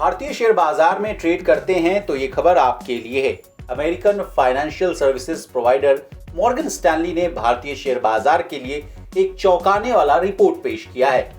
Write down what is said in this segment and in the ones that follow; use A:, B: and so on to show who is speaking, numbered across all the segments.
A: भारतीय शेयर बाजार में ट्रेड करते हैं तो ये खबर आपके लिए है। American financial services provider Morgan Stanley ने भारतीय शेयर बाजार के लिए एक चौंकाने वाला रिपोर्ट पेश किया है।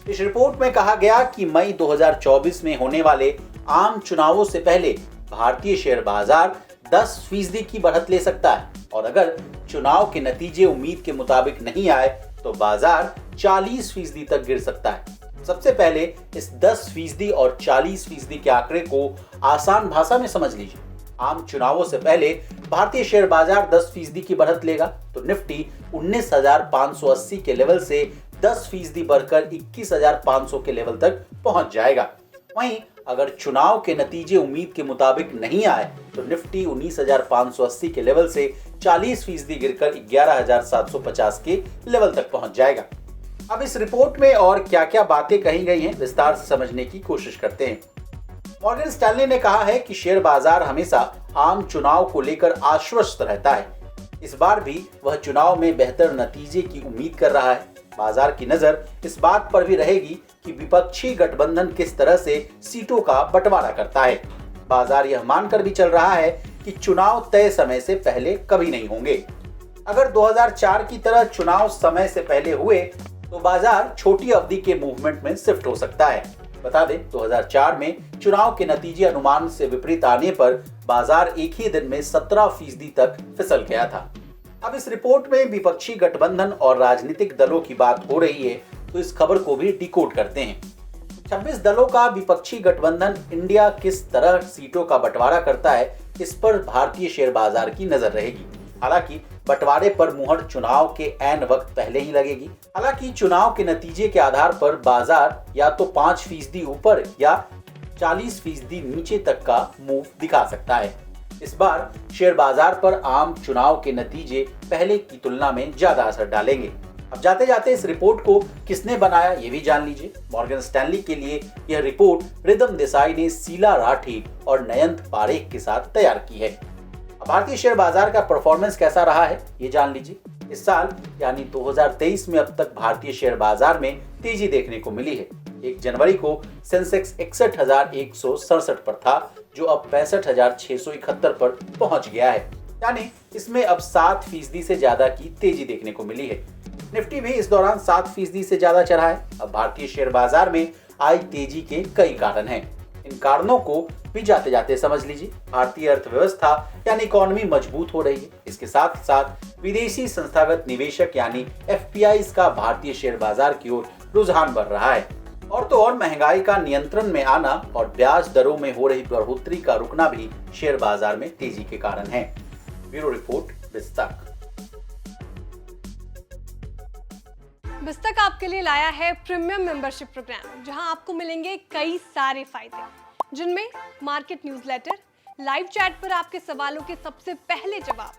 A: इस रिपोर्ट में कहा गया कि मई 2024 में होने वाले आम चुनावों से पहले भारतीय शेयर बाजार 10% की बढ़त ले सकता है और अगर चुनाव के नतीजे उम्मीद के मुताबिक नहीं आए तो बाजार 40% तक गिर सकता है। सबसे पहले इस 10% और 40% के आंकड़े को आसान भाषा में समझ लीजिए। आम चुनावों से पहले भारतीय शेयर बाजार 10% की बढ़त लेगा तो निफ्टी 19,580 के लेवल से 10% बढ़कर 21,500 के लेवल तक पहुंच जाएगा। वहीं अगर चुनाव के नतीजे उम्मीद के मुताबिक नहीं आए तो निफ्टी 19,580 के लेवल से 40% गिरकर 11,750 के लेवल तक पहुंच जाएगा। अब इस रिपोर्ट में और क्या क्या बातें कही गई हैं विस्तार से समझने की कोशिश करते हैं। मॉर्गन स्टैनली ने कहा है कि शेयर बाजार हमेशा आम चुनाव को लेकर आश्वस्त रहता है। इस बार भी वह चुनाव में बेहतर नतीजे की उम्मीद कर रहा है। बाजार की नजर इस बात पर भी रहेगी कि विपक्षी गठबंधन किस तरह से सीटों का बंटवारा करता है। बाजार यह मानकर भी चल रहा है कि चुनाव तय समय से पहले कभी नहीं होंगे। अगर 2004 की तरह चुनाव समय से पहले हुए तो बाजार छोटी अवधि के मूवमेंट में शिफ्ट हो सकता है। बता दें 2004 में चुनाव के नतीजे अनुमान से विपरीत आने पर बाजार एक ही दिन में 17% तक फिसल गया था। अब इस रिपोर्ट में विपक्षी गठबंधन और राजनीतिक दलों की बात हो रही है तो इस खबर को भी डिकोड करते हैं। 26 दलों का विपक्षी गठबंधन इंडिया किस तरह सीटों का बंटवारा करता है इस पर भारतीय शेयर बाजार की नजर रहेगी। हालांकि बंटवारे पर मुहर चुनाव के ऐन वक्त पहले ही लगेगी। हालांकि चुनाव के नतीजे के आधार पर बाजार या तो 5% ऊपर या 40% नीचे तक का मूव दिखा सकता है। इस बार शेयर बाजार पर आम चुनाव के नतीजे पहले की तुलना में ज्यादा असर डालेंगे। अब जाते जाते इस रिपोर्ट को किसने बनाया ये भी जान लीजिए। मॉर्गन स्टैनली के लिए यह रिपोर्ट रिदम देसाई ने शीला राठी और नयंत पारेख के साथ तैयार की है। भारतीय शेयर बाजार का परफॉर्मेंस कैसा रहा है ये जान लीजिए। इस साल यानी 2023 में अब तक भारतीय शेयर बाजार में तेजी देखने को मिली है। 1 जनवरी को सेंसेक्स 61,167 पर था जो अब 65,671 पर पहुंच गया है, यानी इसमें अब 7% से ज्यादा की तेजी देखने को मिली है। निफ्टी भी इस दौरान 7% से ज्यादा चढ़ा है। अब भारतीय शेयर बाजार में आई तेजी के कई कारण हैं। इन कारणों को भी जाते जाते समझ लीजिए। भारतीय अर्थव्यवस्था यानी इकोनॉमी मजबूत हो रही है। इसके साथ साथ विदेशी संस्थागत निवेशक यानी एफपीआईज का भारतीय शेयर बाजार की ओर रुझान बढ़ रहा है। और तो और महंगाई का नियंत्रण में आना और ब्याज दरों में हो रही बढ़ोतरी का रुकना भी शेयर बाजार में तेजी के कारण है। Bureau report विस्तक।
B: विस्तक आपके लिए लाया है प्रीमियम मेंबरशिप प्रोग्राम, जहां आपको मिलेंगे कई सारे फायदे, जिनमें मार्केट न्यूज़लेटर, लाइव चैट पर आपके सवालों के सबसे पहले जवाब,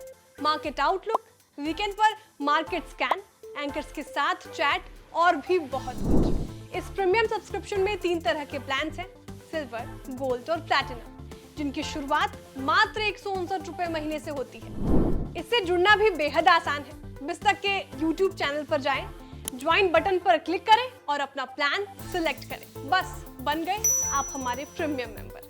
B: मार्केट आउटलुक, वीकेंड पर मार्केट स्कैन, एंकर्स के साथ चैट और भी बहुत कुछ। इस प्रीमियम सब्सक्रिप्शन में 3 तरह के प्लान्स हैं, सिल्वर, गोल्ड और प्लैटिनम, जिनकी शुरुआत मात्र 159 रुपए महीने से होती है। इससे जुड़ना भी बेहद आसान है। विस्तक के YouTube चैनल पर जाएं, ज्वाइन बटन पर क्लिक करें और अपना प्लान सिलेक्ट करें। बस बन गए आप हमारे प्रीमियम मेंबर।